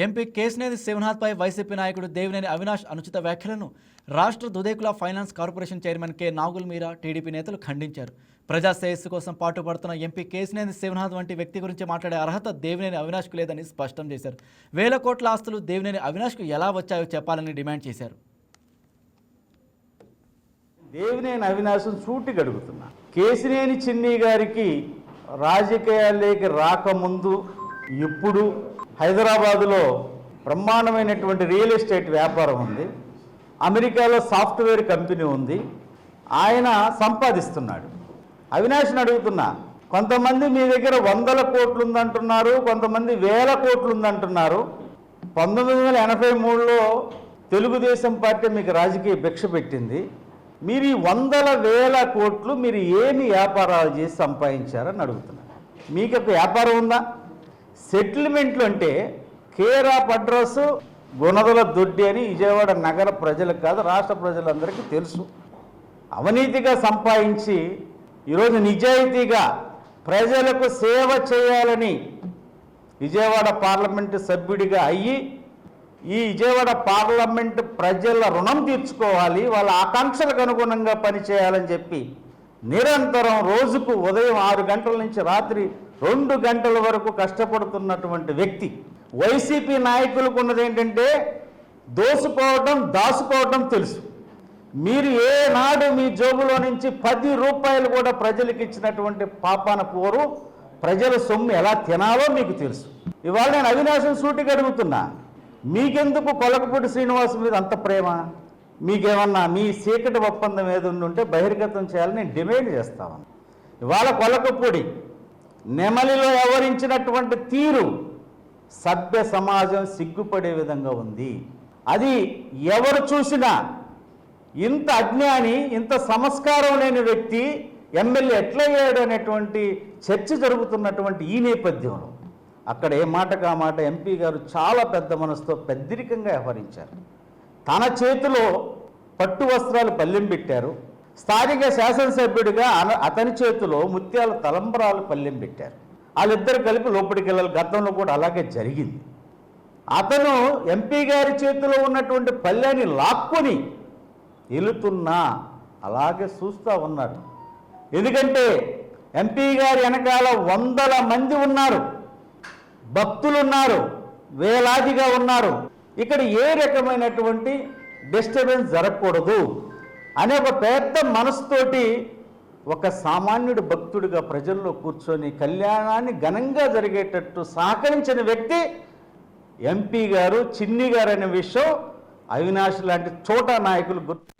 MP Kesineni శివనాథ్పై YCP నాయకుడు దేవినేని అవినాష్ అనుచిత వ్యాఖ్యలను రాష్ట్ర Dudekula finance corporation chairman K Nagul Meera TDP నేతలు ఖండించారు. ప్రజా శ్రేయస్సు కోసం పాటుపడుతున్న ఎంపీ కేశినేని శివనాథ్ వంటి వ్యక్తి గురించి మాట్లాడే అర్హత దేవినేని అవినాష్కు లేదని స్పష్టం చేశారు. వేల కోట్ల ఆస్తులు దేవినేని అవినాష్కు ఎలా వచ్చాయో చెప్పాలని డిమాండ్ చేశారు. దేవినేని అవినాష్ను సూటిగా అడుగుతున్నా. కేశినేని చిన్ని గారికి రాజకీయాల్లోకి రాకముందు ఇప్పుడు హైదరాబాదులో బ్రహ్మాండమైనటువంటి రియల్ ఎస్టేట్ వ్యాపారం ఉంది, అమెరికాలో సాఫ్ట్వేర్ కంపెనీ ఉంది, ఆయన సంపాదిస్తున్నాడు. అవినాష్ని అడుగుతున్నా, కొంతమంది మీ దగ్గర 100 కోట్లు ఉందంటున్నారు, కొంతమంది 1000 కోట్లు ఉందంటున్నారు. 1983లో తెలుగుదేశం పార్టీ మీకు రాజకీయ భిక్ష పెట్టింది. మీరు ఈ 100,000 కోట్లు మీరు ఏమి వ్యాపారాలు చేసి సంపాదించారని అడుగుతున్నారు. మీకు ఒక వ్యాపారం ఉందా? సెటిల్మెంట్లు అంటే కేర్ ఆఫ్ అడ్రస్ గుణదల దొడ్డి అని విజయవాడ నగర ప్రజలకు కాదు రాష్ట్ర ప్రజలందరికీ తెలుసు. అవినీతిగా సంపాదించి ఈరోజు నిజాయితీగా ప్రజలకు సేవ చేయాలని విజయవాడ పార్లమెంటు సభ్యుడిగా అయ్యి ఈ విజయవాడ పార్లమెంటు ప్రజల రుణం తీర్చుకోవాలి, వాళ్ళ ఆకాంక్షలకు అనుగుణంగా పనిచేయాలని చెప్పి నిరంతరం రోజుకు ఉదయం 6 గంటల నుంచి రాత్రి 2 గంటల వరకు కష్టపడుతున్నటువంటి వ్యక్తి. వైసీపీ నాయకులకు ఉన్నది ఏంటంటే దోసుకోవటం దాచుకోవటం తెలుసు. మీరు ఏనాడు మీ జోబులో నుంచి 10 రూపాయలు కూడా ప్రజలకు ఇచ్చినటువంటి పాపాన పోరు. ప్రజల సొమ్ము ఎలా తినాలో మీకు తెలుసు. ఇవాళ నేను అవినాశం సూటిగా అడుగుతున్నా, మీకెందుకు కొలకపూడి శ్రీనివాస్ మీద అంత ప్రేమ? మీకేమన్నా మీ చీకటి ఒప్పందం ఏది ఉంటే బహిర్గతం చేయాలని నేను డిమాండ్ చేస్తాను. ఇవాళ కొలకపూడి నెమలిలో వ్యవహరించినటువంటి తీరు సభ్య సమాజం సిగ్గుపడే విధంగా ఉంది. అది ఎవరు చూసినా ఇంత అజ్ఞాని, ఇంత సంస్కారం లేని వ్యక్తి ఎమ్మెల్యే ఎట్లయ్యాడు అనేటువంటి చర్చ జరుగుతున్నటువంటి ఈ నేపథ్యంలో అక్కడ ఏ మాటకు ఆ మాట ఎంపీ గారు చాలా పెద్ద మనసుతో పెద్దరికంగా వ్యవహరించారు. తన చేతిలో పట్టు వస్త్రాలు పల్లెం పెట్టారు. స్థానిక శాసనసభ్యుడిగా అతని చేతిలో ముత్యాల తలంబరాలు పల్లెం పెట్టారు. వాళ్ళిద్దరు కలిపి లోపలికి వెళ్ళాలి. గతంలో కూడా అలాగే జరిగింది. అతను ఎంపీ గారి చేతిలో ఉన్నటువంటి పల్లెని లాక్కొని వెళుతున్నా అలాగే చూస్తూ ఉన్నాడు. ఎందుకంటే ఎంపీ గారి వెనకాల 100 మంది ఉన్నారు, భక్తులు ఉన్నారు, వేలాదిగా ఉన్నారు. ఇక్కడ ఏ రకమైనటువంటి డిస్టర్బెన్స్ జరగకూడదు అనే ఒక పెద్ద మనసుతోటి ఒక సామాన్యుడు భక్తుడిగా ప్రజల్లో కూర్చొని కళ్యాణాన్ని ఘనంగా జరిగేటట్టు సహకరించిన వ్యక్తి ఎంపీ గారు, చిన్ని గారు అనే విషయం అవినాష్ లాంటి చోటా నాయకులు గుర్తు